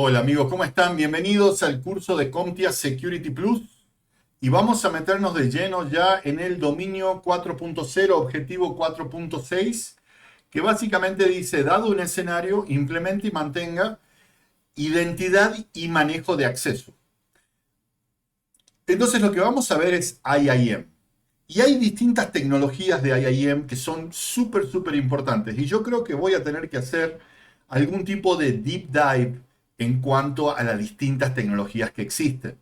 Hola amigos, ¿cómo están? Bienvenidos al curso de CompTIA Security Plus y vamos a meternos de lleno ya en el dominio 4.0, objetivo 4.6, que básicamente dice, dado un escenario, implemente y mantenga identidad y manejo de acceso. Entonces lo que vamos a ver es IAM. Y hay distintas tecnologías de IAM que son súper importantes. Y yo creo que voy a tener que hacer algún tipo de deep dive en cuanto a las distintas tecnologías que existen.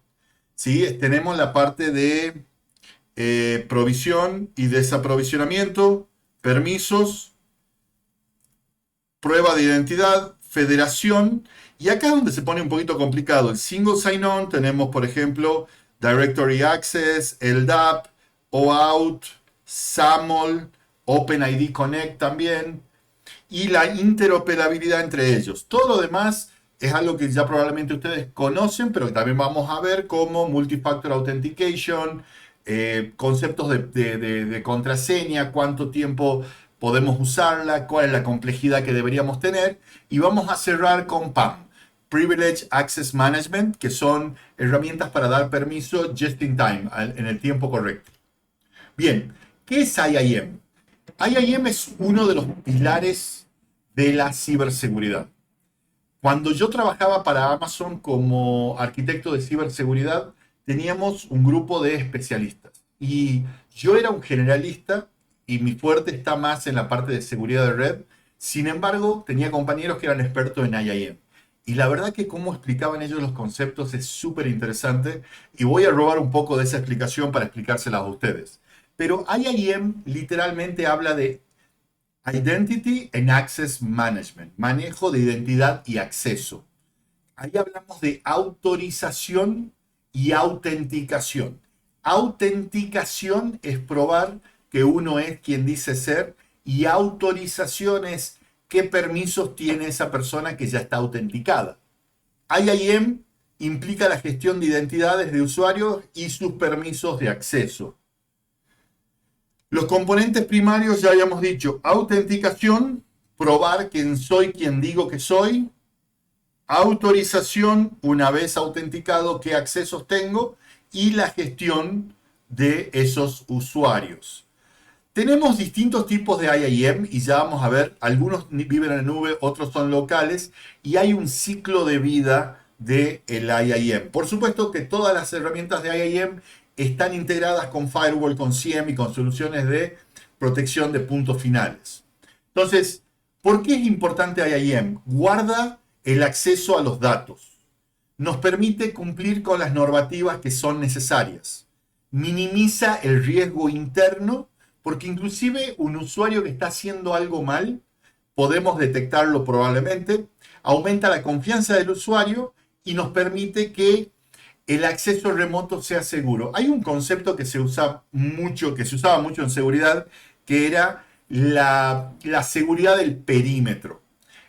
¿Sí? Tenemos la parte de provisión y desaprovisionamiento, permisos, prueba de identidad, federación. Y acá es donde se pone un poquito complicado. El single sign-on, tenemos por ejemplo Directory Access, LDAP, OAuth, SAML, OpenID Connect también, y la interoperabilidad entre ellos. Todo lo demás es algo que ya probablemente ustedes conocen, pero que también vamos a ver como Multifactor Authentication, conceptos de contraseña, cuánto tiempo podemos usarla, cuál es la complejidad que deberíamos tener. Y vamos a cerrar con PAM, Privilege Access Management, que son herramientas para dar permiso just in time, en el tiempo correcto. Bien, ¿qué es IAM? IAM es uno de los pilares de la ciberseguridad. Cuando yo trabajaba para Amazon como arquitecto de ciberseguridad, teníamos un grupo de especialistas. Y yo era un generalista y mi fuerte está más en la parte de seguridad de red. Sin embargo, tenía compañeros que eran expertos en IAM. Y la verdad que cómo explicaban ellos los conceptos es súper interesante y voy a robar un poco de esa explicación para explicárselas a ustedes. Pero IAM literalmente habla de Identity and Access Management, manejo de identidad y acceso. Ahí hablamos de autorización y autenticación. Autenticación es probar que uno es quien dice ser y autorización es qué permisos tiene esa persona que ya está autenticada. IAM implica la gestión de identidades de usuarios y sus permisos de acceso. Los componentes primarios ya habíamos dicho, autenticación, probar quién soy, quien digo que soy, autorización, una vez autenticado qué accesos tengo, y la gestión de esos usuarios. Tenemos distintos tipos de IAM y ya vamos a ver, algunos viven en la nube, otros son locales, y hay un ciclo de vida del IAM. Por supuesto que todas las herramientas de IAM están integradas con firewall, con SIEM y con soluciones de protección de puntos finales. Entonces, ¿por qué es importante IAM? Guarda el acceso a los datos. Nos permite cumplir con las normativas que son necesarias. Minimiza el riesgo interno porque inclusive un usuario que está haciendo algo mal, podemos detectarlo probablemente, aumenta la confianza del usuario y nos permite que el acceso remoto sea seguro. Hay un concepto que se usa mucho, que se usaba mucho en seguridad, que era la seguridad del perímetro.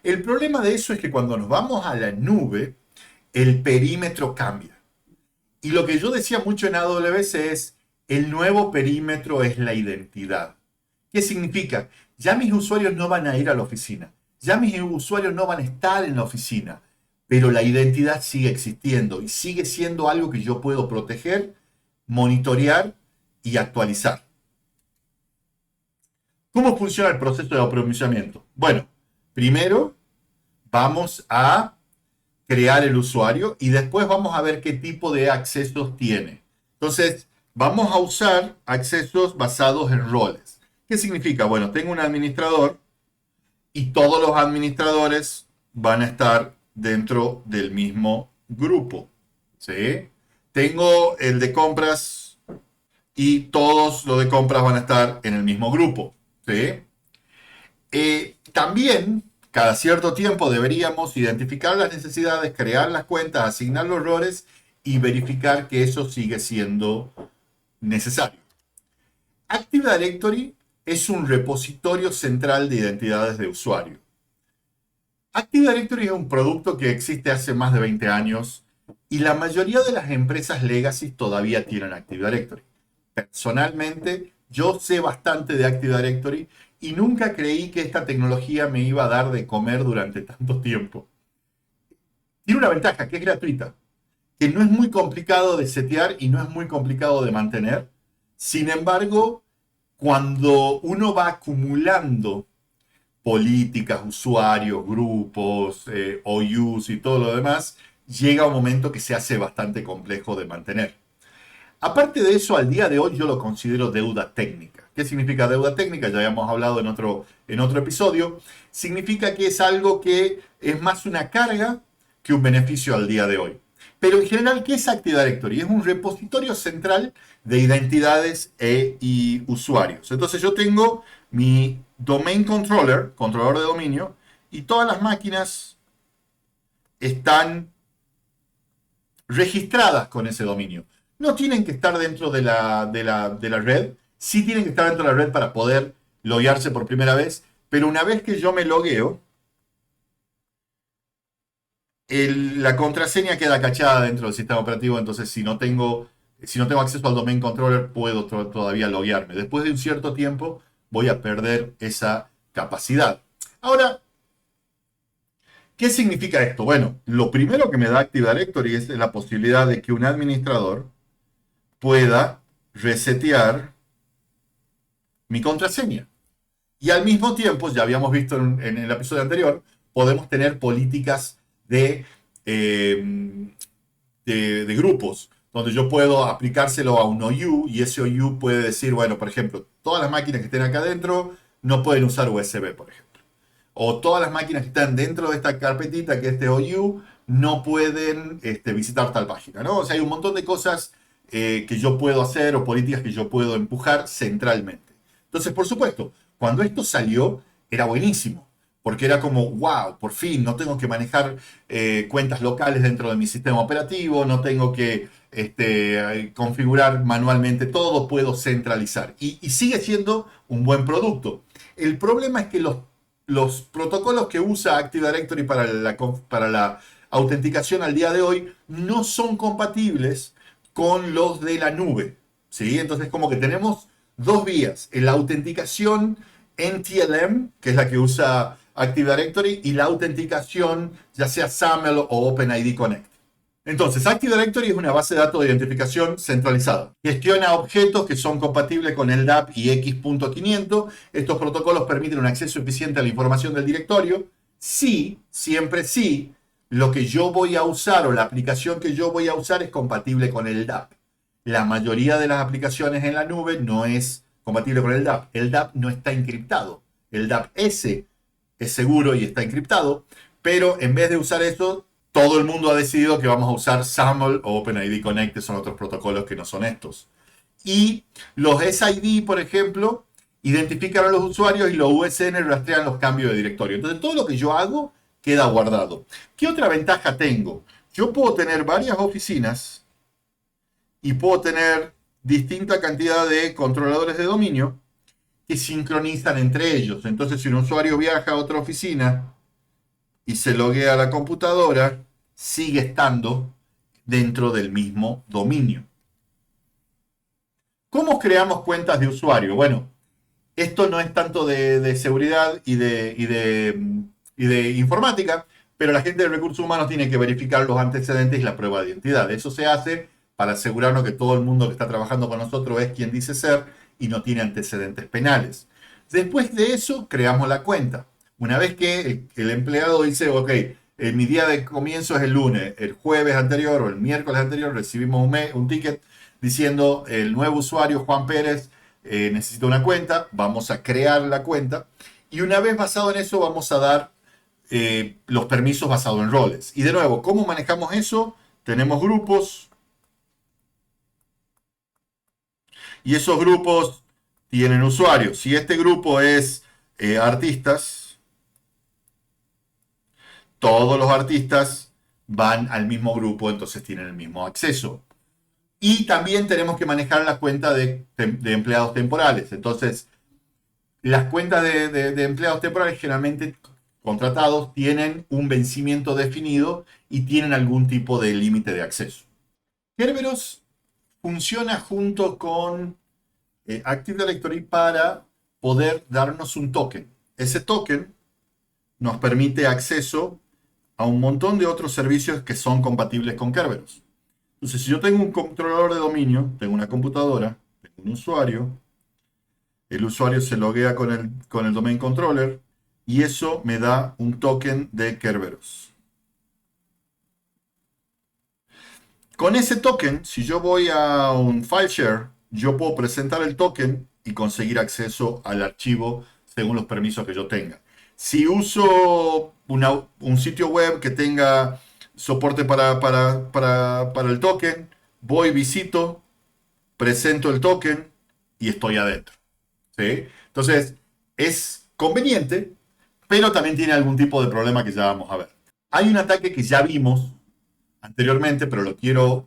El problema de eso es que cuando nos vamos a la nube, el perímetro cambia. Y lo que yo decía mucho en AWS es, el nuevo perímetro es la identidad. ¿Qué significa? Ya mis usuarios no van a ir a la oficina. Ya mis usuarios no van a estar en la oficina. Pero la identidad sigue existiendo y sigue siendo algo que yo puedo proteger, monitorear y actualizar. ¿Cómo funciona el proceso de aprovisionamiento? Bueno, primero vamos a crear el usuario y después vamos a ver qué tipo de accesos tiene. Entonces, vamos a usar accesos basados en roles. ¿Qué significa? Bueno, tengo un administrador y todos los administradores van a estar dentro del mismo grupo. ¿Sí? Tengo el de compras y todos los de compras van a estar en el mismo grupo. ¿Sí? También, cada cierto tiempo deberíamos identificar las necesidades, crear las cuentas, asignar los roles y verificar que eso sigue siendo necesario. Active Directory es un repositorio central de identidades de usuario. Active Directory es un producto que existe hace más de 20 años y la mayoría de las empresas legacy todavía tienen Active Directory. Personalmente, yo sé bastante de Active Directory y nunca creí que esta tecnología me iba a dar de comer durante tanto tiempo. Tiene una ventaja, que es gratuita, que no es muy complicado de setear y no es muy complicado de mantener. Sin embargo, cuando uno va acumulando políticas, usuarios, grupos, OUs y todo lo demás, llega un momento que se hace bastante complejo de mantener. Aparte de eso, al día de hoy yo lo considero deuda técnica. ¿Qué significa deuda técnica? Ya habíamos hablado en otro episodio. Significa que es algo que es más una carga que un beneficio al día de hoy. Pero en general, ¿qué es Active Directory? Es un repositorio central de identidades y usuarios. Entonces yo tengo mi domain controller, controlador de dominio, y todas las máquinas están registradas con ese dominio. No tienen que estar dentro de la red, sí tienen que estar dentro de la red para poder loguearse por primera vez, pero una vez que yo me logueo, la contraseña queda cachada dentro del sistema operativo, entonces si no tengo acceso al domain controller, puedo todavía loguearme. Después de un cierto tiempo, voy a perder esa capacidad. Ahora, ¿qué significa esto? Bueno, lo primero que me da Active Directory es la posibilidad de que un administrador pueda resetear mi contraseña. Y al mismo tiempo, ya habíamos visto en el episodio anterior, podemos tener políticas eh, de grupos, donde yo puedo aplicárselo a un OU y ese OU puede decir, bueno, por ejemplo, todas las máquinas que estén acá adentro no pueden usar USB, por ejemplo. O todas las máquinas que están dentro de esta carpetita, que es este OU, no pueden visitar tal página, ¿no? O sea, hay un montón de cosas que yo puedo hacer o políticas que yo puedo empujar centralmente. Entonces, por supuesto, cuando esto salió, era buenísimo, porque era como, wow, por fin, no tengo que manejar cuentas locales dentro de mi sistema operativo, no tengo que configurar manualmente todo, puedo centralizar. Y sigue siendo un buen producto. El problema es que los protocolos que usa Active Directory para la autenticación al día de hoy no son compatibles con los de la nube. ¿Sí? Entonces, como que tenemos dos vías: la autenticación NTLM, que es la que usa Active Directory, y la autenticación ya sea SAML o OpenID Connect. Entonces, Active Directory es una base de datos de identificación centralizada. Gestiona objetos que son compatibles con el DAP y X.500. Estos protocolos permiten un acceso eficiente a la información del directorio. Sí, siempre sí, lo que yo voy a usar o la aplicación que yo voy a usar es compatible con el DAP. La mayoría de las aplicaciones en la nube no es compatible con el DAP. El DAP no está encriptado. El DAP-S es seguro y está encriptado, pero en vez de usar eso, todo el mundo ha decidido que vamos a usar SAML o OpenID Connect, que son otros protocolos que no son estos. Y los SID, por ejemplo, identifican a los usuarios y los USN rastrean los cambios de directorio. Entonces, todo lo que yo hago queda guardado. ¿Qué otra ventaja tengo? Yo puedo tener varias oficinas y puedo tener distinta cantidad de controladores de dominio que sincronizan entre ellos. Entonces, si un usuario viaja a otra oficina y se loguea a la computadora, sigue estando dentro del mismo dominio. ¿Cómo creamos cuentas de usuario? Bueno, esto no es tanto de seguridad y de informática, pero la gente de recursos humanos tiene que verificar los antecedentes y la prueba de identidad. Eso se hace para asegurarnos que todo el mundo que está trabajando con nosotros es quien dice ser y no tiene antecedentes penales. Después de eso, creamos la cuenta. Una vez que el empleado dice, ok, mi día de comienzo es el lunes, el jueves anterior o el miércoles anterior recibimos un ticket diciendo el nuevo usuario Juan Pérez necesita una cuenta, vamos a crear la cuenta y una vez basado en eso vamos a dar los permisos basados en roles. Y de nuevo, ¿cómo manejamos eso? Tenemos grupos y esos grupos tienen usuarios. Si este grupo es artistas, todos los artistas van al mismo grupo, entonces tienen el mismo acceso. Y también tenemos que manejar la cuenta de empleados temporales. Entonces, las cuentas de empleados temporales generalmente contratados tienen un vencimiento definido y tienen algún tipo de límite de acceso. Kerberos funciona junto con Active Directory para poder darnos un token. Ese token nos permite acceso a un montón de otros servicios que son compatibles con Kerberos. Entonces, si yo tengo un controlador de dominio, tengo una computadora, tengo un usuario, el usuario se loguea con el domain controller y eso me da un token de Kerberos. Con ese token, si yo voy a un file share, yo puedo presentar el token y conseguir acceso al archivo según los permisos que yo tenga. Si uso un sitio web que tenga soporte para el token, voy, visito, presento el token y estoy adentro. ¿Sí? Entonces, es conveniente, pero también tiene algún tipo de problema que ya vamos a ver. Hay un ataque que ya vimos anteriormente, pero lo quiero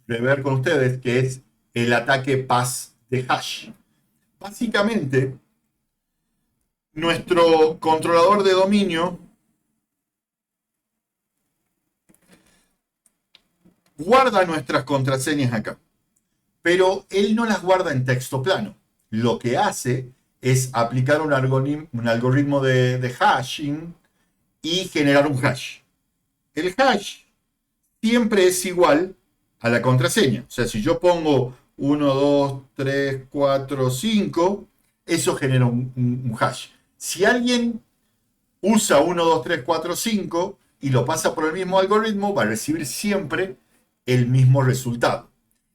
rever con ustedes, que es el ataque pass de hash. Básicamente, nuestro controlador de dominio guarda nuestras contraseñas acá, pero él no las guarda en texto plano. Lo que hace es aplicar un algoritmo de hashing y generar un hash. El hash siempre es igual a la contraseña. O sea, si yo pongo 1, 2, 3, 4, 5, eso genera un hash. Si alguien usa 1, 2, 3, 4, 5 y lo pasa por el mismo algoritmo, va a recibir siempre el mismo resultado.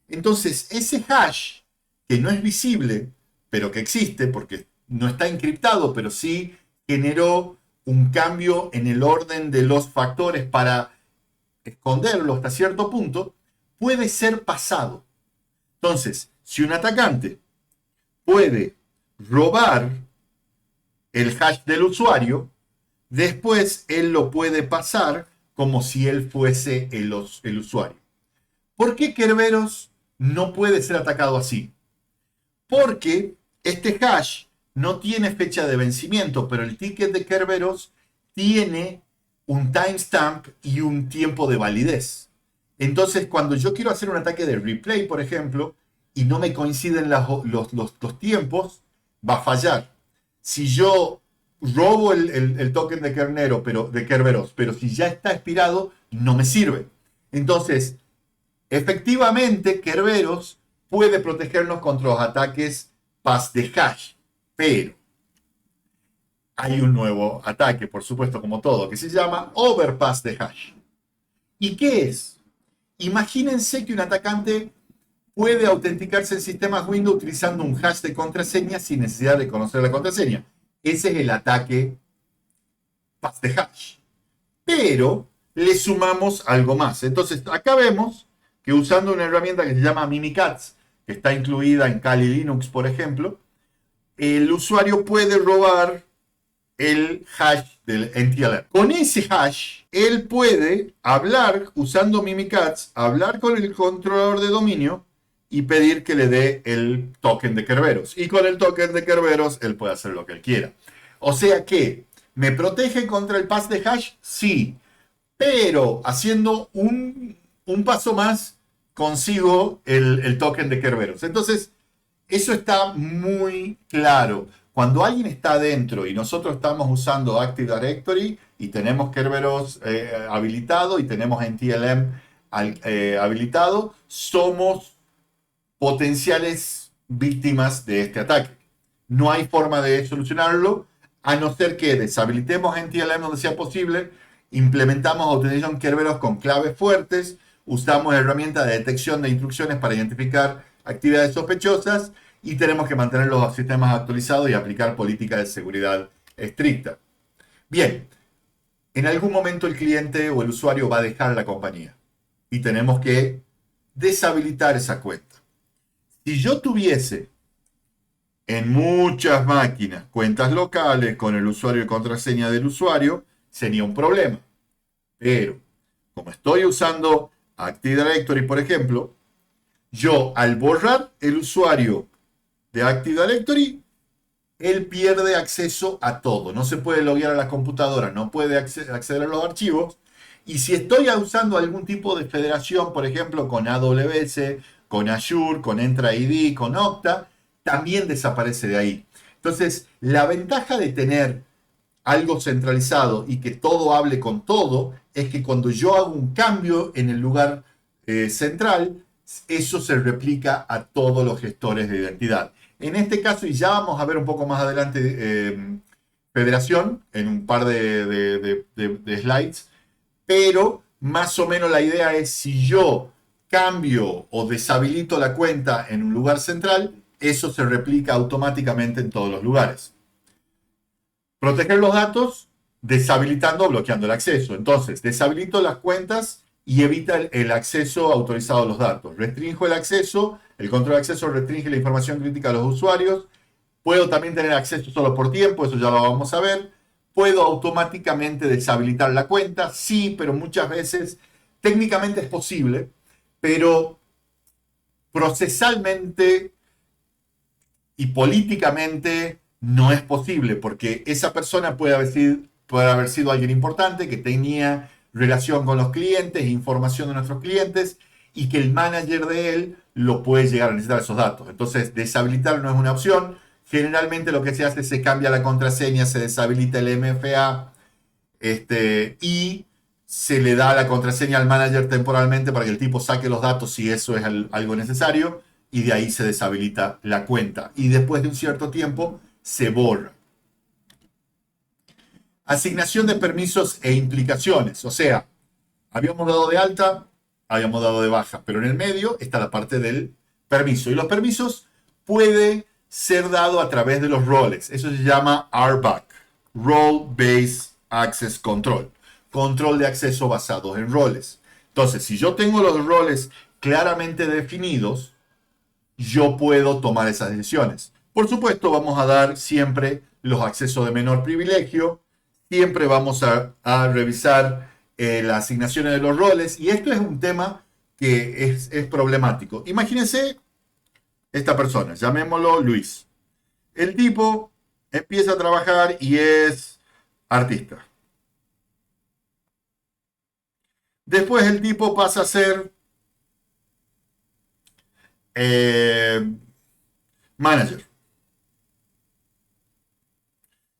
Entonces, ese hash, que no es visible, pero que existe, porque no está encriptado, pero sí generó un cambio en el orden de los factores para esconderlo hasta cierto punto, puede ser pasado. Entonces, si un atacante puede robar el hash del usuario, después él lo puede pasar como si él fuese el usuario. ¿Por qué Kerberos no puede ser atacado así? Porque este hash no tiene fecha de vencimiento, pero el ticket de Kerberos tiene un timestamp y un tiempo de validez. Entonces, cuando yo quiero hacer un ataque de replay, por ejemplo, y no me coinciden los tiempos, va a fallar. Si yo robo el token de Kerberos, pero si ya está expirado, no me sirve. Entonces, efectivamente, Kerberos puede protegernos contra los ataques pass de hash, pero hay un nuevo ataque, por supuesto, como todo, que se llama overpass de hash. ¿Y qué es? Imagínense que un atacante puede autenticarse en sistemas Windows utilizando un hash de contraseña sin necesidad de conocer la contraseña. Ese es el ataque pass de hash. Pero le sumamos algo más. Entonces, acá vemos que usando una herramienta que se llama Mimikatz, que está incluida en Kali Linux, por ejemplo, el usuario puede robar el hash del NTLM. Con ese hash, él puede hablar, usando Mimikatz, hablar con el controlador de dominio y pedir que le dé el token de Kerberos. Y con el token de Kerberos, él puede hacer lo que él quiera. O sea que, ¿me protege contra el pass de hash? Sí. Pero haciendo un paso más, consigo el token de Kerberos. Entonces, eso está muy claro. Cuando alguien está adentro y nosotros estamos usando Active Directory y tenemos Kerberos habilitado y tenemos NTLM habilitado, somos potenciales víctimas de este ataque. No hay forma de solucionarlo a no ser que deshabilitemos NTLM donde sea posible, implementamos autenticación Kerberos con claves fuertes, usamos herramientas de detección de instrucciones para identificar actividades sospechosas y tenemos que mantener los sistemas actualizados y aplicar políticas de seguridad estricta. Bien, en algún momento el cliente o el usuario va a dejar la compañía y tenemos que deshabilitar esa cuenta. Si yo tuviese en muchas máquinas cuentas locales con el usuario y contraseña del usuario, sería un problema. Pero, como estoy usando Active Directory, por ejemplo, yo al borrar el usuario de Active Directory, él pierde acceso a todo. No se puede loguear a la computadora, no puede acceder a los archivos. Y si estoy usando algún tipo de federación, por ejemplo, con AWS, con Azure, con Entra ID, con Okta, también desaparece de ahí. Entonces, la ventaja de tener algo centralizado y que todo hable con todo, es que cuando yo hago un cambio en el lugar central, eso se replica a todos los gestores de identidad. En este caso, y ya vamos a ver un poco más adelante, Federación, en un par de slides, pero más o menos la idea es si yo cambio o deshabilito la cuenta en un lugar central, eso se replica automáticamente en todos los lugares. Proteger los datos deshabilitando o bloqueando el acceso. Entonces, deshabilito las cuentas y evita el acceso autorizado a los datos. Restringo el acceso, el control de acceso restringe la información crítica a los usuarios. Puedo también tener acceso solo por tiempo, eso ya lo vamos a ver. Puedo automáticamente deshabilitar la cuenta, sí, pero muchas veces técnicamente es posible, pero procesalmente y políticamente no es posible, porque esa persona puede haber sido alguien importante que tenía relación con los clientes, información de nuestros clientes, y que el manager de él lo puede llegar a necesitar esos datos. Entonces, deshabilitar no es una opción. Generalmente lo que se hace es se cambia la contraseña, se deshabilita el MFA y se le da la contraseña al manager temporalmente para que el tipo saque los datos si eso es algo necesario y de ahí se deshabilita la cuenta. Y después de un cierto tiempo se borra. Asignación de permisos e implicaciones. O sea, habíamos dado de alta, habíamos dado de baja, pero en el medio está la parte del permiso. Y los permisos puede ser dado a través de los roles. Eso se llama RBAC, Role Based Access Control. Control de acceso basados en roles. Entonces, si yo tengo los roles claramente definidos, yo puedo tomar esas decisiones. Por supuesto, vamos a dar siempre los accesos de menor privilegio. Siempre vamos a revisar las asignaciones de los roles. Y esto es un tema que es problemático. Imagínense esta persona, llamémoslo Luis. El tipo empieza a trabajar y es artista. Después el tipo pasa a ser manager.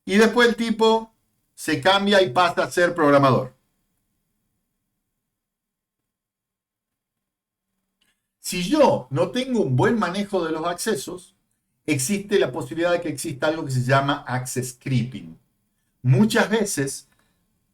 Y después el tipo se cambia y pasa a ser programador. Si yo no tengo un buen manejo de los accesos, existe la posibilidad de que exista algo que se llama access creeping. Muchas veces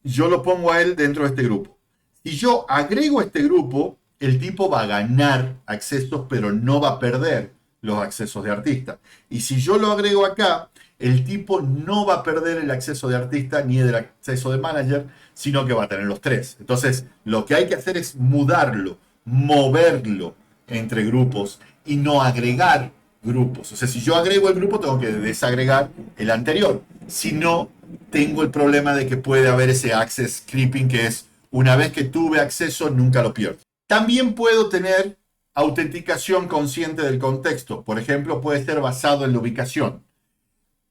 yo lo pongo a él dentro de este grupo. Si yo agrego a este grupo, el tipo va a ganar accesos, pero no va a perder los accesos de artista. Y si yo lo agrego acá, el tipo no va a perder el acceso de artista ni el acceso de manager, sino que va a tener los tres. Entonces, lo que hay que hacer es mudarlo, moverlo entre grupos y no agregar grupos. O sea, si yo agrego el grupo, tengo que desagregar el anterior. Si no, tengo el problema de que puede haber ese access creeping, que es una vez que tuve acceso, nunca lo pierdo. También puedo tener autenticación consciente del contexto. Por ejemplo, puede ser basado en la ubicación.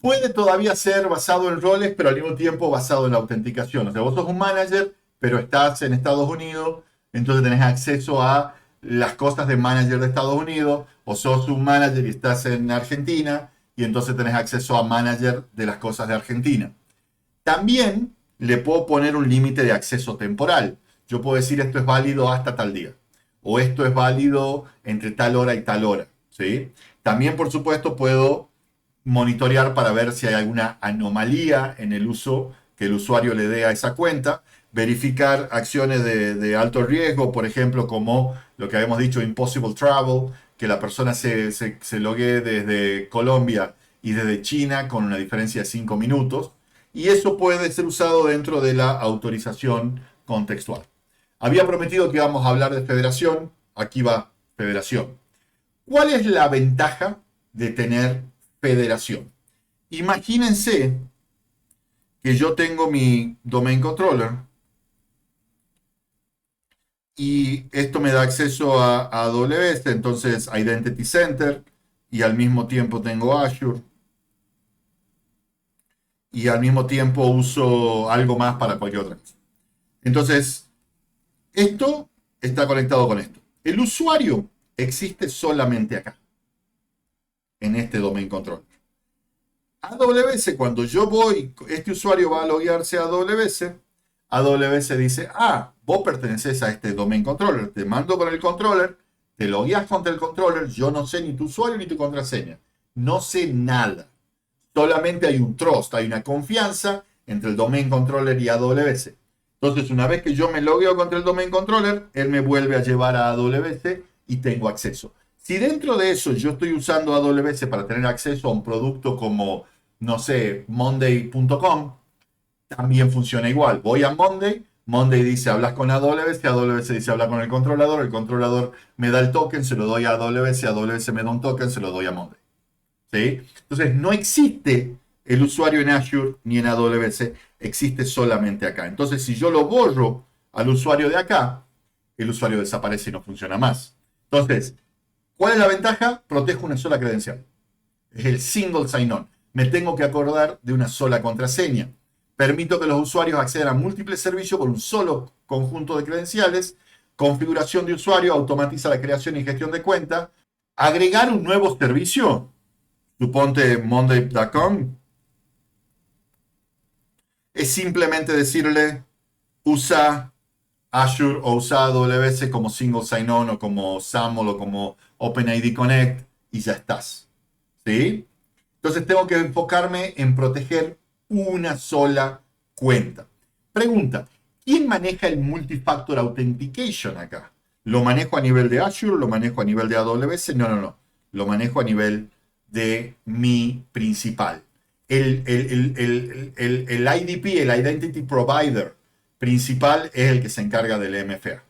Puede todavía ser basado en roles, pero al mismo tiempo basado en la autenticación. O sea, vos sos un manager, pero estás en Estados Unidos, entonces tenés acceso a las cosas de manager de Estados Unidos, o sos un manager y estás en Argentina, y entonces tenés acceso a manager de las cosas de Argentina. También le puedo poner un límite de acceso temporal. Yo puedo decir esto es válido hasta tal día, o esto es válido entre tal hora y tal hora, ¿sí? También, por supuesto, puedo monitorear para ver si hay alguna anomalía en el uso que el usuario le dé a esa cuenta, verificar acciones de alto riesgo, por ejemplo, como lo que habíamos dicho, impossible travel, que la persona se loguee desde Colombia y desde China con una diferencia de 5 minutos, y eso puede ser usado dentro de la autorización contextual. Había prometido que íbamos a hablar de federación, aquí va federación. ¿Cuál es la ventaja de tener federación? Imagínense que yo tengo mi domain controller y esto me da acceso a AWS, entonces Identity Center, y al mismo tiempo tengo Azure, y al mismo tiempo uso algo más para cualquier otra cosa. Entonces, esto está conectado con esto. El usuario existe solamente acá, en este domain controller. AWS, cuando yo voy, este usuario va a loguearse a AWS, AWS dice, vos perteneces a este domain controller, te mando con el controller, te logueas contra el controller, yo no sé ni tu usuario ni tu contraseña, no sé nada. Solamente hay un trust, hay una confianza entre el domain controller y AWS. Entonces, una vez que yo me logueo contra el domain controller, él me vuelve a llevar a AWS y tengo acceso. Si dentro de eso yo estoy usando AWS para tener acceso a un producto como, no sé, monday.com, también funciona igual. Voy a Monday, Monday dice hablas con AWS, AWS dice habla con el controlador me da el token, se lo doy a AWS, AWS me da un token, se lo doy a Monday. ¿Sí? Entonces, no existe el usuario en Azure ni en AWS, existe solamente acá. Entonces, si yo lo borro al usuario de acá, el usuario desaparece y no funciona más. Entonces, ¿cuál es la ventaja? Protejo una sola credencial. Es el single sign-on. Me tengo que acordar de una sola contraseña. Permito que los usuarios accedan a múltiples servicios por un solo conjunto de credenciales. Configuración de usuario, automatiza la creación y gestión de cuenta. Agregar un nuevo servicio, suponte monday.com, es simplemente decirle usa Azure o usa AWS como single sign-on o como SAML o como OpenID Connect y ya estás. ¿Sí? Entonces tengo que enfocarme en proteger una sola cuenta. Pregunta, ¿quién maneja el Multifactor Authentication acá? ¿Lo manejo a nivel de Azure? ¿Lo manejo a nivel de AWS? No. Lo manejo a nivel de mi principal. El IDP, el Identity Provider principal, es el que se encarga del MFA,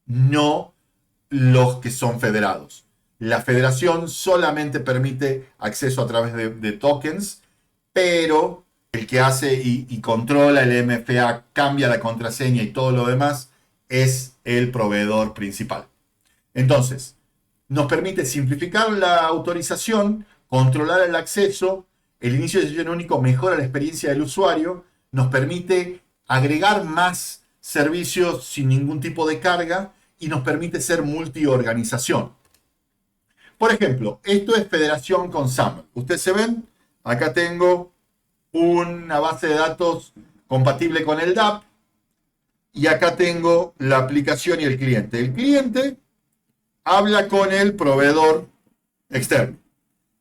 no los que son federados. La federación solamente permite acceso a través de tokens, pero el que hace y controla el MFA, cambia la contraseña y todo lo demás, es el proveedor principal. Entonces, nos permite simplificar la autorización, controlar el acceso, el inicio de sesión único mejora la experiencia del usuario, nos permite agregar más servicios sin ningún tipo de carga y nos permite ser multiorganización. Por ejemplo, esto es federación con SAML. Ustedes se ven, acá tengo una base de datos compatible con el DAP y acá tengo la aplicación y el cliente. El cliente habla con el proveedor externo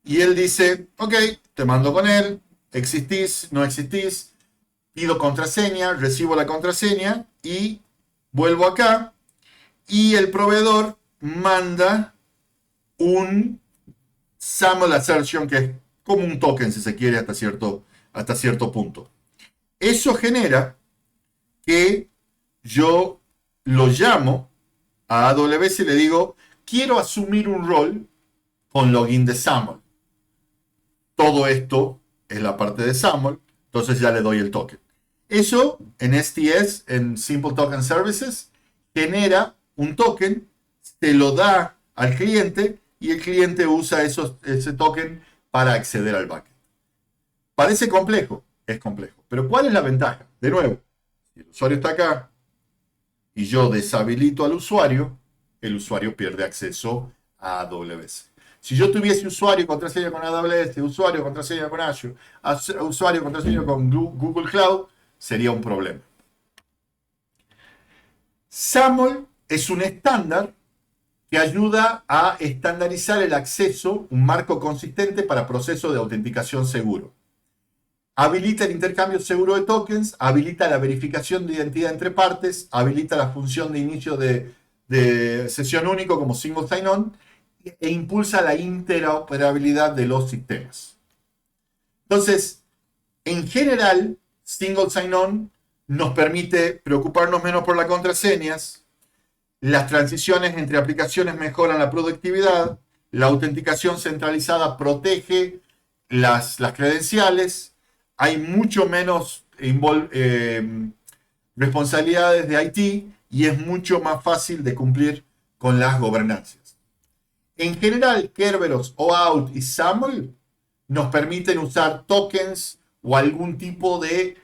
y él dice, ok, te mando con él, existís, no existís, pido contraseña, recibo la contraseña y vuelvo acá y el proveedor manda un SAML assertion que es como un token si se quiere hasta cierto punto. Eso genera que yo lo llamo a AWS y le digo, quiero asumir un rol con login de SAML. Todo esto es la parte de SAML, entonces ya le doy el token. Eso en STS, en Simple Token Services, genera un token, te lo da al cliente y el cliente usa ese token para acceder al backend. Parece complejo, es complejo. Pero ¿cuál es la ventaja? De nuevo, si el usuario está acá y yo deshabilito al usuario, el usuario pierde acceso a AWS. Si yo tuviese usuario y contraseña con AWS, usuario y contraseña con Azure, usuario y contraseña con Google Cloud, sería un problema. SAML es un estándar que ayuda a estandarizar el acceso, un marco consistente para procesos de autenticación seguro. Habilita el intercambio seguro de tokens, habilita la verificación de identidad entre partes, habilita la función de inicio de sesión único como single sign-on e impulsa la interoperabilidad de los sistemas. Entonces, en general, single sign-on nos permite preocuparnos menos por las contraseñas, las transiciones entre aplicaciones mejoran la productividad, la autenticación centralizada protege las credenciales, hay mucho menos responsabilidades de IT y es mucho más fácil de cumplir con las gobernancias. En general, Kerberos, OAuth y SAML nos permiten usar tokens o algún tipo de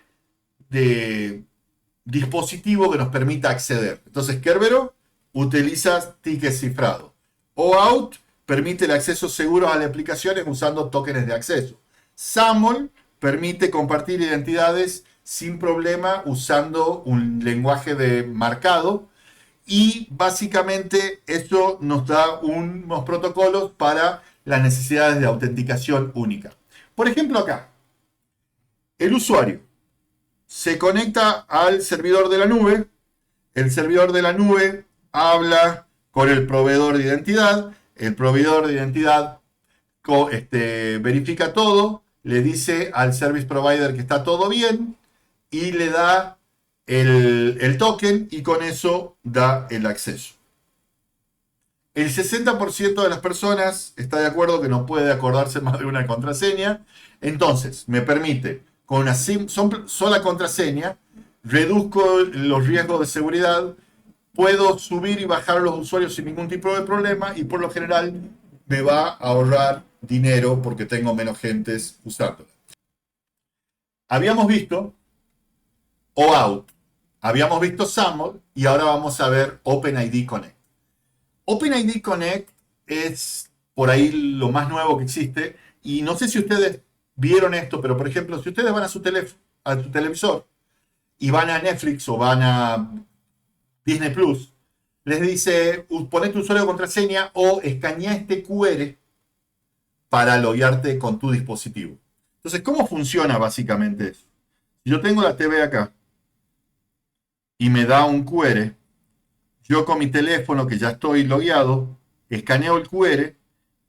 dispositivo que nos permita acceder. Entonces, Kerberos utiliza tickets cifrados. OAuth permite el acceso seguro a las aplicaciones usando tokens de acceso. SAML permite compartir identidades sin problema usando un lenguaje de marcado y básicamente esto nos da unos protocolos para las necesidades de autenticación única. Por ejemplo acá, el usuario se conecta al servidor de la nube, el servidor de la nube habla con el proveedor de identidad, el proveedor de identidad verifica todo, le dice al service provider que está todo bien y le da el token y con eso da el acceso. El 60% de las personas está de acuerdo que no puede acordarse más de una contraseña, entonces me permite con una sola contraseña reduzco los riesgos de seguridad, puedo subir y bajar los usuarios sin ningún tipo de problema y por lo general me va a ahorrar dinero porque tengo menos gentes usándola. Habíamos visto OAuth, habíamos visto SAML y ahora vamos a ver OpenID Connect. OpenID Connect es por ahí lo más nuevo que existe y no sé si ustedes vieron esto, pero por ejemplo, si ustedes van a su televisor y van a Netflix o van a Disney Plus, les dice, poné tu usuario de contraseña o escanea este QR para loguearte con tu dispositivo. Entonces, ¿cómo funciona básicamente eso? Si yo tengo la TV acá y me da un QR, yo con mi teléfono, que ya estoy logueado, escaneo el QR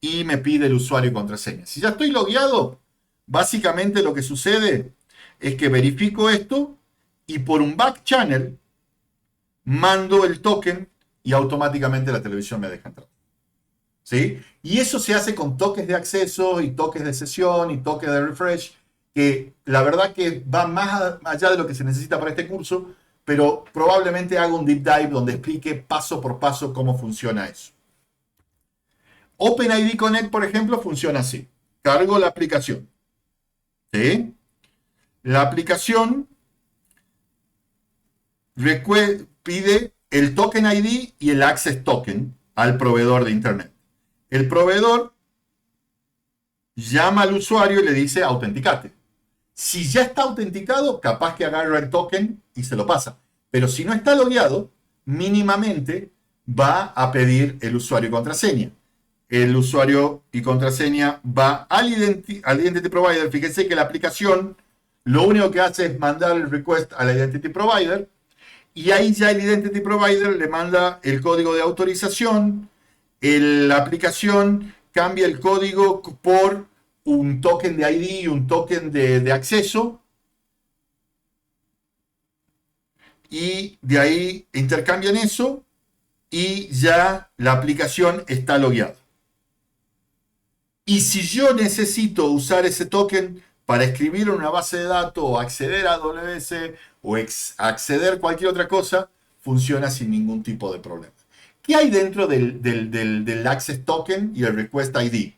y me pide el usuario y contraseña. Si ya estoy logueado, básicamente lo que sucede es que verifico esto y por un back channel mando el token y automáticamente la televisión me deja entrar. ¿Sí? Y eso se hace con toques de acceso y toques de sesión y toques de refresh, que la verdad que va más allá de lo que se necesita para este curso, pero probablemente haga un deep dive donde explique paso por paso cómo funciona eso. OpenID Connect, por ejemplo, funciona así. Cargo la aplicación. ¿Sí? La aplicación pide el token ID y el access token al proveedor de internet. El proveedor llama al usuario y le dice autenticate. Si ya está autenticado, capaz que agarra el token y se lo pasa. Pero si no está logueado, mínimamente va a pedir el usuario y contraseña. El usuario y contraseña va al Identity Provider. Fíjense que la aplicación lo único que hace es mandar el request al Identity Provider y ahí ya el Identity Provider le manda el código de autorización. La aplicación cambia el código por un token de ID y un token de acceso y de ahí intercambian eso y ya la aplicación está logueada. Y si yo necesito usar ese token para escribir en una base de datos o acceder a AWS o acceder a cualquier otra cosa, funciona sin ningún tipo de problema. ¿Qué hay dentro del Access Token y el Request ID?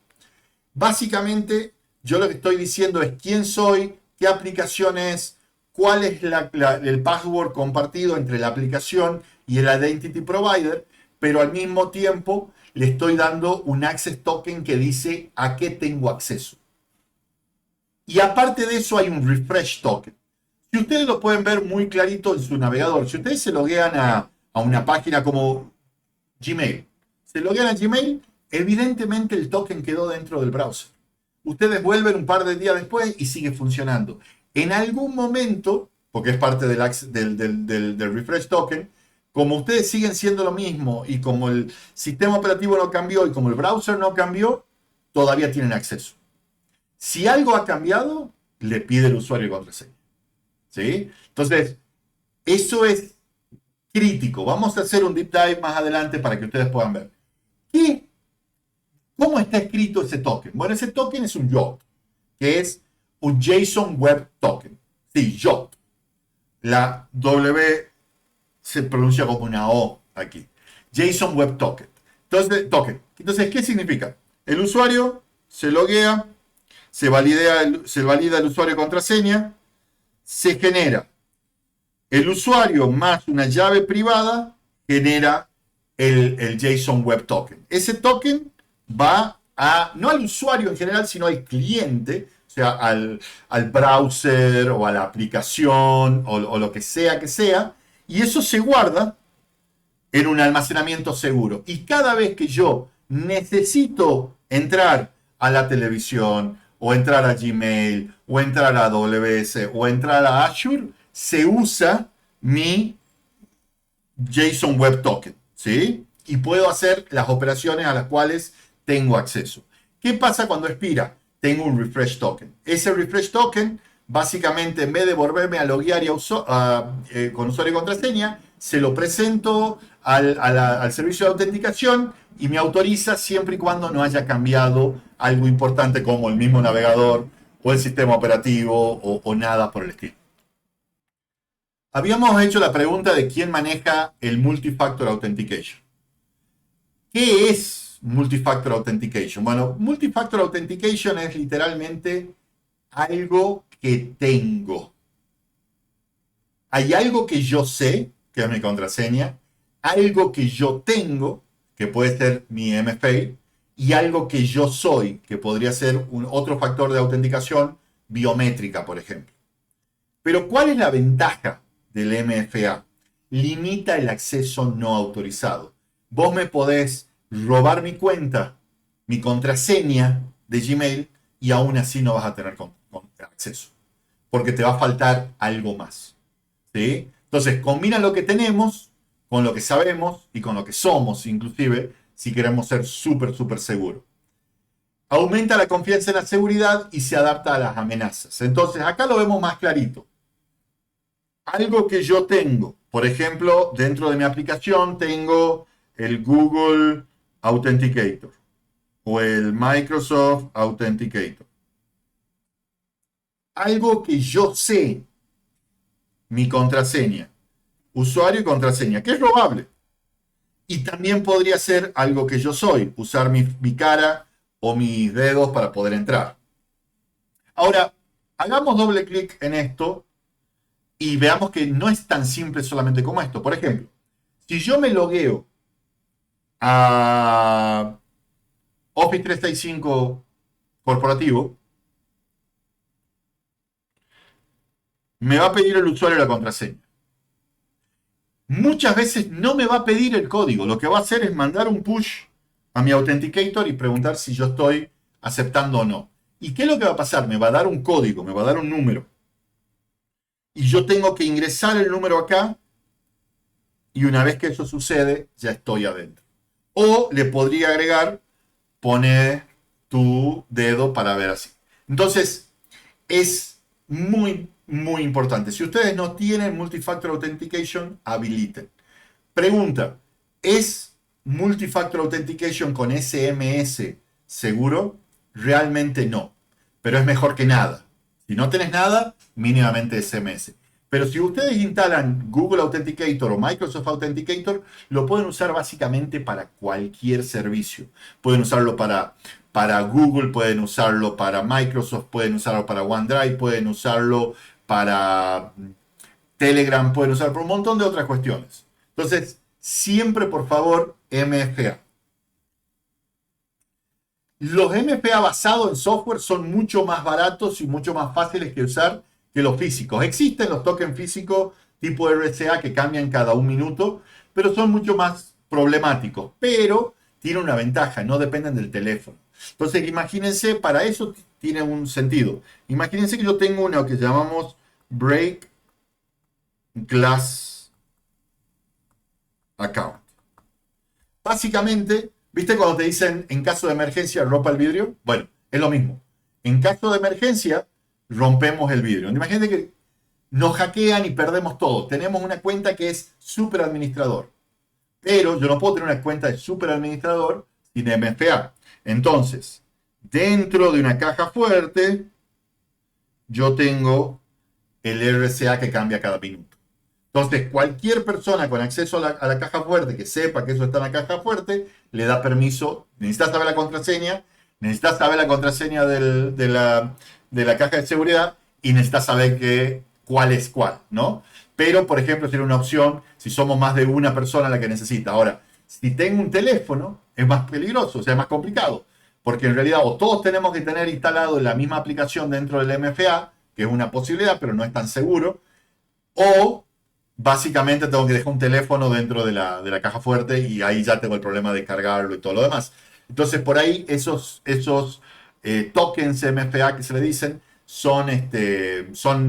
Básicamente, yo lo que estoy diciendo es quién soy, qué aplicación es, cuál es el password compartido entre la aplicación y el Identity Provider, pero al mismo tiempo le estoy dando un Access Token que dice a qué tengo acceso. Y aparte de eso hay un Refresh Token. Si ustedes lo pueden ver muy clarito en su navegador, si ustedes se loguean a una página como Gmail, se loguean a Gmail, evidentemente el token quedó dentro del browser. Ustedes vuelven un par de días después y sigue funcionando. En algún momento, porque es parte del Refresh Token, como ustedes siguen siendo lo mismo y como el sistema operativo no cambió y como el browser no cambió, todavía tienen acceso. Si algo ha cambiado, le pide el usuario y contraseña. ¿Sí? Entonces, eso es crítico. Vamos a hacer un deep dive más adelante para que ustedes puedan ver. ¿Cómo está escrito ese token? Bueno, ese token es un JWT, que es un JSON Web Token. Sí, JWT. La W se pronuncia como una O aquí. JSON Web Token. Entonces, ¿qué significa? El usuario se loguea, se valida el usuario y contraseña, se genera el usuario más una llave privada, genera el JSON Web Token. Ese token va no al usuario en general, sino al cliente, o sea, al browser o a la aplicación o lo que sea, y eso se guarda en un almacenamiento seguro. Y cada vez que yo necesito entrar a la televisión, o entrar a Gmail, o entrar a AWS, o entrar a Azure, se usa mi JSON Web Token, ¿sí? Y puedo hacer las operaciones a las cuales tengo acceso. ¿Qué pasa cuando expira? Tengo un refresh token. Ese refresh token, básicamente, en vez de volverme a loguear con usuario y contraseña, se lo presento al servicio de autenticación y me autoriza siempre y cuando no haya cambiado algo importante como el mismo navegador o el sistema operativo o nada por el estilo. Habíamos hecho la pregunta de quién maneja el Multi-Factor Authentication. ¿Qué es Multi-Factor Authentication? Bueno, Multi-Factor Authentication es literalmente algo que tengo. Hay algo que yo sé, que es mi contraseña, algo que yo tengo, que puede ser mi MFA, y algo que yo soy, que podría ser otro factor de autenticación biométrica, por ejemplo. Pero ¿cuál es la ventaja del MFA? Limita el acceso no autorizado. Vos me podés robar mi cuenta, mi contraseña de Gmail, y aún así no vas a tener acceso, porque te va a faltar algo más, ¿sí? Entonces, combina lo que tenemos con lo que sabemos y con lo que somos, inclusive, si queremos ser súper seguros. Aumenta la confianza en la seguridad y se adapta a las amenazas. Entonces, acá lo vemos más clarito. Algo que yo tengo, por ejemplo, dentro de mi aplicación tengo el Google Authenticator o el Microsoft Authenticator. Algo que yo sé, mi contraseña, usuario y contraseña, que es robable. Y también podría ser algo que yo soy, usar mi cara o mis dedos para poder entrar. Ahora, hagamos doble clic en esto y veamos que no es tan simple solamente como esto. Por ejemplo, si yo me logueo a Office 365 corporativo, me va a pedir el usuario y la contraseña. Muchas veces no me va a pedir el código. Lo que va a hacer es mandar un push a mi Authenticator y preguntar si yo estoy aceptando o no. ¿Y qué es lo que va a pasar? Me va a dar un código, me va a dar un número. Y yo tengo que ingresar el número acá y una vez que eso sucede, ya estoy adentro. O le podría agregar, poner tu dedo para ver así. Entonces, es muy importante. Si ustedes no tienen Multi-Factor Authentication, habiliten. Pregunta, ¿es Multi-Factor Authentication con SMS seguro? Realmente no, pero es mejor que nada. Si no tenés nada, mínimamente SMS. Pero si ustedes instalan Google Authenticator o Microsoft Authenticator, lo pueden usar básicamente para cualquier servicio. Pueden usarlo para Google, pueden usarlo para Microsoft, pueden usarlo para OneDrive, pueden usarlo para Telegram, pueden usarlo para un montón de otras cuestiones. Entonces, siempre, por favor, MFA. Los MFA basados en software son mucho más baratos y mucho más fáciles que usar que los físicos. Existen los tokens físicos tipo RSA que cambian cada un minuto, pero son mucho más problemáticos. Pero tienen una ventaja, no dependen del teléfono. Entonces, imagínense, para eso tiene un sentido. Imagínense que yo tengo uno que llamamos Break Glass Account. Básicamente, ¿viste cuando te dicen en caso de emergencia rompa el vidrio? Bueno, es lo mismo. En caso de emergencia, rompemos el vidrio. Imagínate que nos hackean y perdemos todo. Tenemos una cuenta que es super administrador. Pero yo no puedo tener una cuenta de super administrador sin MFA. Entonces, dentro de una caja fuerte, yo tengo el RSA que cambia cada minuto. Entonces, cualquier persona con acceso a la caja fuerte que sepa que eso está en la caja fuerte, le da permiso. Necesitas saber la contraseña, necesitas saber la contraseña de la caja de seguridad y necesitas saber cuál es cuál, ¿no? Pero, por ejemplo, tiene una opción si somos más de una persona la que necesita. Ahora, si tengo un teléfono, es más peligroso, o sea, es más complicado. porque en realidad o todos tenemos que tener instalado la misma aplicación dentro del MFA, que es una posibilidad, pero no es tan seguro, o básicamente tengo que dejar un teléfono dentro de la caja fuerte y ahí ya tengo el problema de cargarlo y todo lo demás. Entonces, por ahí esos tokens MFA que se le dicen son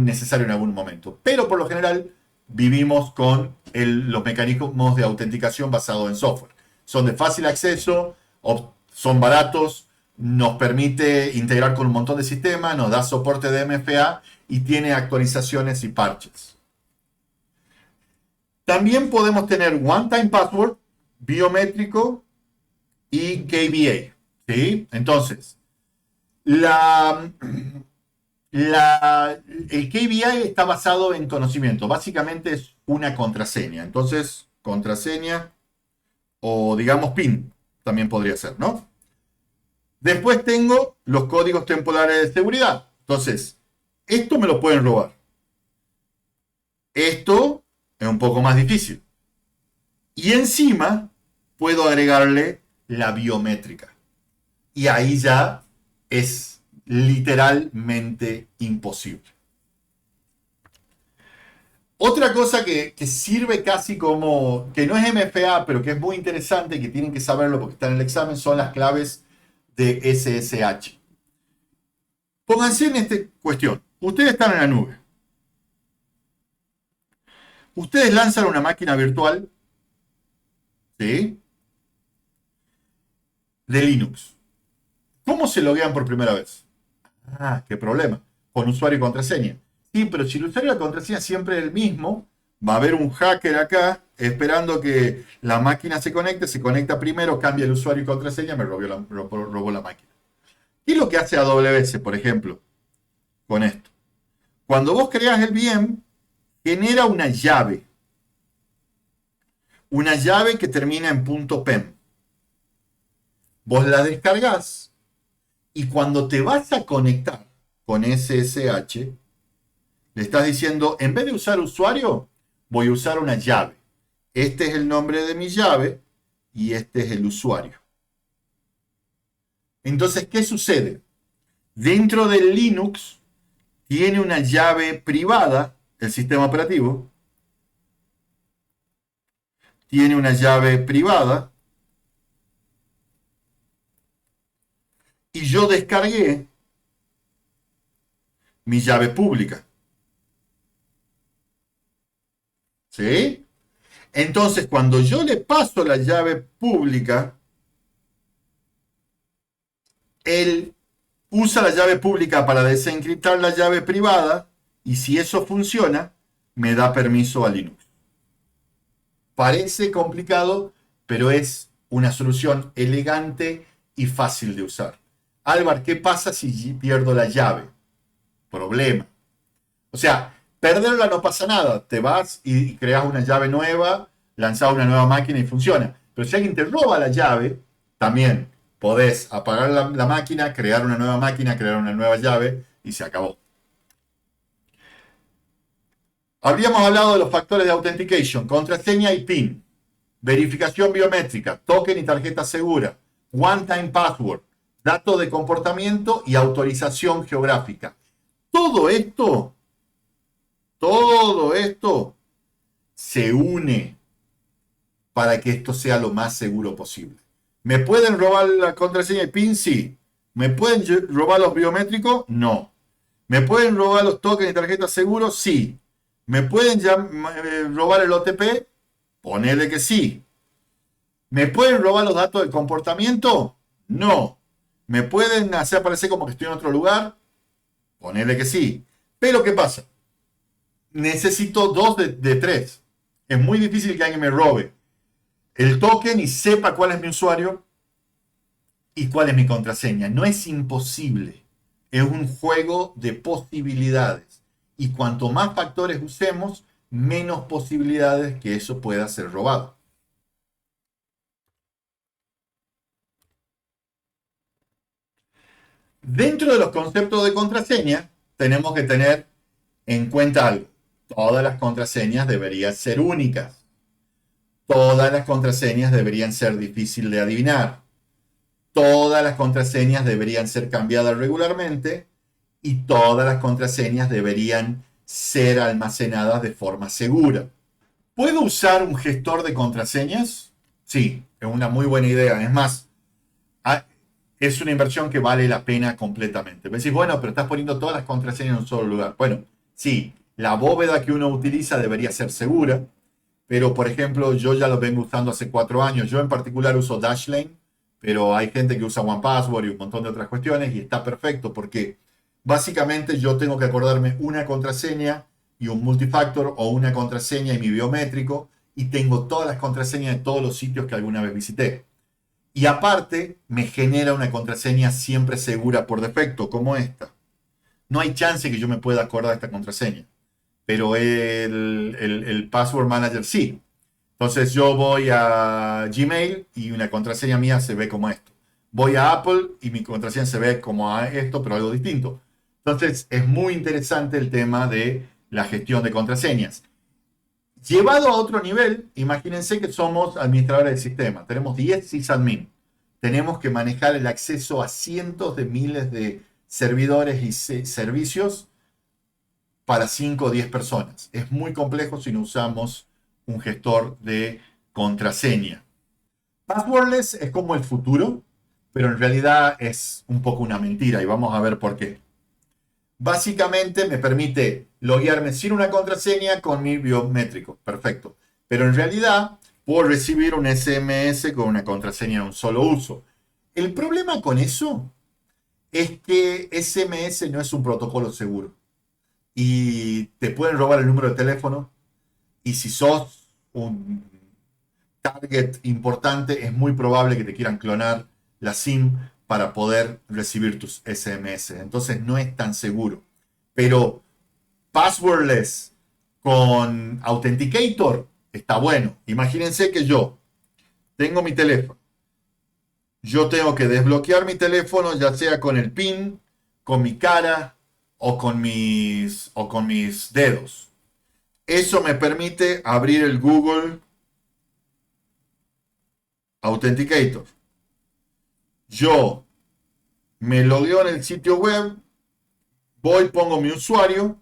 necesarios en algún momento. Pero por lo general vivimos con los mecanismos de autenticación basados en software. Son de fácil acceso, son baratos, nos permite integrar con un montón de sistemas, nos da soporte de MFA y tiene actualizaciones y parches. También podemos tener One-Time Password, biométrico y KBA. ¿Sí? Entonces, el KBA está basado en conocimiento. Básicamente es una contraseña. Entonces, contraseña o digamos PIN también podría ser, ¿no? Después tengo los códigos temporales de seguridad. Entonces, esto me lo pueden robar. Esto es un poco más difícil. Y encima puedo agregarle la biométrica. Y ahí ya es literalmente imposible. Otra cosa que sirve casi como, que no es MFA, pero que es muy interesante, que tienen que saberlo porque está en el examen, son las claves de SSH. Pónganse en esta cuestión. Ustedes están en la nube. Ustedes lanzan una máquina virtual, ¿sí?, de Linux. ¿Cómo se loguean por primera vez? Ah, qué problema. Con usuario y contraseña. Sí, pero si el usuario y la contraseña siempre es el mismo, va a haber un hacker acá esperando que la máquina se conecta primero, cambia el usuario y contraseña, me robó la máquina. ¿Qué es lo que hace AWS, por ejemplo, con esto? Cuando vos creas el VM, genera una llave. Una llave que termina en .pem. Vos la descargás y cuando te vas a conectar con SSH, le estás diciendo, en vez de usar usuario, voy a usar una llave. Este es el nombre de mi llave y este es el usuario. Entonces, ¿qué sucede? Dentro del Linux tiene una llave privada, el sistema operativo, tiene una llave privada y yo descargué mi llave pública. ¿Sí? Entonces, cuando yo le paso la llave pública, él usa la llave pública para desencriptar la llave privada y si eso funciona, me da permiso a Linux. Parece complicado, pero es una solución elegante y fácil de usar. Álvaro, ¿qué pasa si pierdo la llave? Problema. O sea, perderla no pasa nada. Te vas y creas una llave nueva, lanzas una nueva máquina y funciona. Pero si alguien te roba la llave, también podés apagar la máquina, crear una nueva máquina, crear una nueva llave y se acabó. Habríamos hablado de los factores de authentication, contraseña y PIN, verificación biométrica, token y tarjeta segura, one-time password, datos de comportamiento y autorización geográfica. Todo esto se une para que esto sea lo más seguro posible. ¿Me pueden robar la contraseña y PIN? Sí. ¿Me pueden robar los biométricos? No. ¿Me pueden robar los tokens y tarjetas seguros? Sí. ¿Me pueden robar el OTP? Ponele que sí. ¿Me pueden robar los datos de comportamiento? No. ¿Me pueden hacer parecer como que estoy en otro lugar? Ponele que sí. Pero ¿qué pasa? Necesito 2 de 3. Es muy difícil que alguien me robe el token y sepa cuál es mi usuario y cuál es mi contraseña. No es imposible. Es un juego de posibilidades. Y cuanto más factores usemos, menos posibilidades que eso pueda ser robado. Dentro de los conceptos de contraseña, tenemos que tener en cuenta algo. Todas las contraseñas deberían ser únicas. Todas las contraseñas deberían ser difíciles de adivinar. todas las contraseñas deberían ser cambiadas regularmente y todas las contraseñas deberían ser almacenadas de forma segura. ¿Puedo usar un gestor de contraseñas? Sí, es una muy buena idea. Es más, es una inversión que vale la pena completamente. Me decís, bueno, pero estás poniendo todas las contraseñas en un solo lugar. Bueno, sí, la bóveda que uno utiliza debería ser segura, pero por ejemplo, yo ya lo vengo usando hace 4 años. Yo en particular uso Dashlane, pero hay gente que usa OnePassword y un montón de otras cuestiones y está perfecto porque básicamente yo tengo que acordarme una contraseña y un multifactor o una contraseña y mi biométrico y tengo todas las contraseñas de todos los sitios que alguna vez visité. Y aparte, me genera una contraseña siempre segura por defecto, como esta. No hay chance que yo me pueda acordar de esta contraseña, pero el Password Manager sí. Entonces yo voy a Gmail y una contraseña mía se ve como esto. Voy a Apple y mi contraseña se ve como a esto, pero algo distinto. Entonces es muy interesante el tema de la gestión de contraseñas. Llevado a otro nivel, imagínense que somos administradores del sistema. Tenemos 10 sysadmin. Tenemos que manejar el acceso a cientos de miles de servidores y servicios para 5 o 10 personas. Es muy complejo si no usamos un gestor de contraseña. Passwordless es como el futuro, pero en realidad es un poco una mentira y vamos a ver por qué. Básicamente me permite loguearme sin una contraseña con mi biométrico. Perfecto. Pero en realidad puedo recibir un SMS con una contraseña de un solo uso. El problema con eso es que SMS no es un protocolo seguro. Y te pueden robar el número de teléfono. Y si sos un target importante, es muy probable que te quieran clonar la SIM para poder recibir tus SMS. Entonces no es tan seguro. Pero passwordless con Authenticator está bueno. Imagínense que yo tengo mi teléfono. Yo tengo que desbloquear mi teléfono, ya sea con el PIN, con mi cara o con mis dedos. Eso me permite abrir el Google Authenticator. Yo me logueo en el sitio web, voy, pongo mi usuario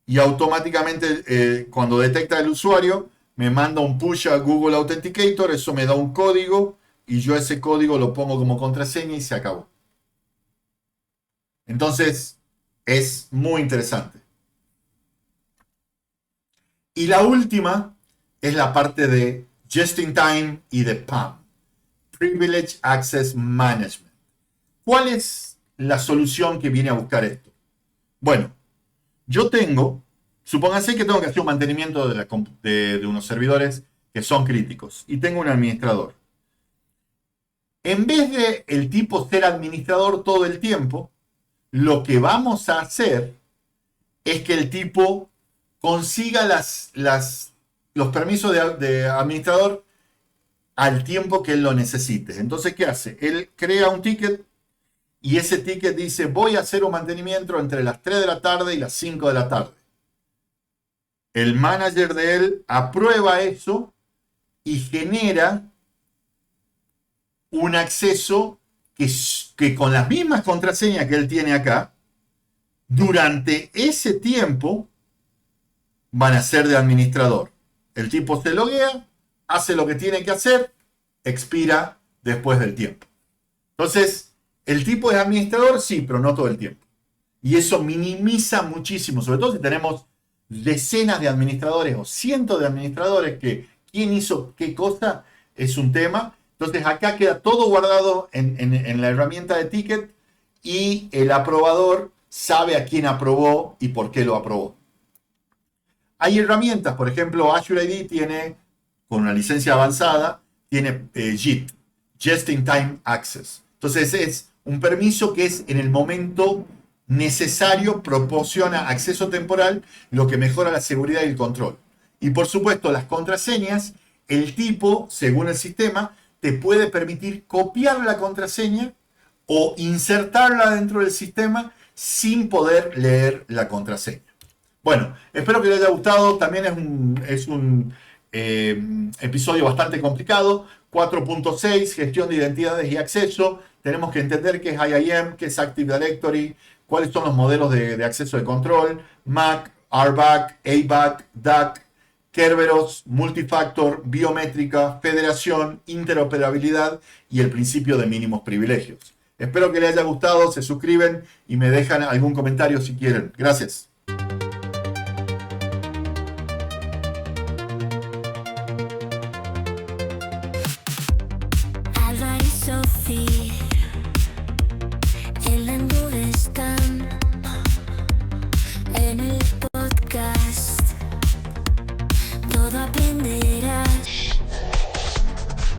y automáticamente cuando detecta el usuario me manda un push a Google Authenticator, eso me da un código y yo ese código lo pongo como contraseña y se acabó. Entonces es muy interesante. Y la última es la parte de Just in Time y de PAM, Privilege Access Management. ¿Cuál es la solución que viene a buscar esto? Bueno, yo supónganse que tengo que hacer un mantenimiento de unos servidores que son críticos y tengo un administrador. En vez de el tipo ser administrador todo el tiempo, lo que vamos a hacer es que el tipo consiga los permisos de administrador al tiempo que él lo necesite. Entonces, ¿qué hace? Él crea un ticket y ese ticket dice, voy a hacer un mantenimiento entre las 3 de la tarde y las 5 de la tarde. El manager de él aprueba eso y genera un acceso que con las mismas contraseñas que él tiene acá, durante ese tiempo van a ser de administrador. El tipo se loguea, hace lo que tiene que hacer, expira después del tiempo. Entonces, el tipo es administrador, sí, pero no todo el tiempo. Y eso minimiza muchísimo, sobre todo si tenemos decenas de administradores o cientos de administradores que quién hizo qué cosa es un tema. Entonces acá queda todo guardado en la herramienta de ticket y el aprobador sabe a quién aprobó y por qué lo aprobó. Hay herramientas, por ejemplo, Azure ID tiene, con una licencia avanzada, tiene JIT, Just in Time Access. Entonces es un permiso que es en el momento necesario, proporciona acceso temporal, lo que mejora la seguridad y el control. Y por supuesto, las contraseñas, el tipo, según el sistema, te puede permitir copiar la contraseña o insertarla dentro del sistema sin poder leer la contraseña. Bueno, espero que les haya gustado. También es un episodio bastante complicado. 4.6, gestión de identidades y acceso. Tenemos que entender qué es IAM, qué es Active Directory, cuáles son los modelos de acceso de control, MAC, RBAC, ABAC, DAC, Kerberos, multifactor, biométrica, federación, interoperabilidad y el principio de mínimos privilegios. Espero que les haya gustado, se suscriben y me dejan algún comentario si quieren. Gracias.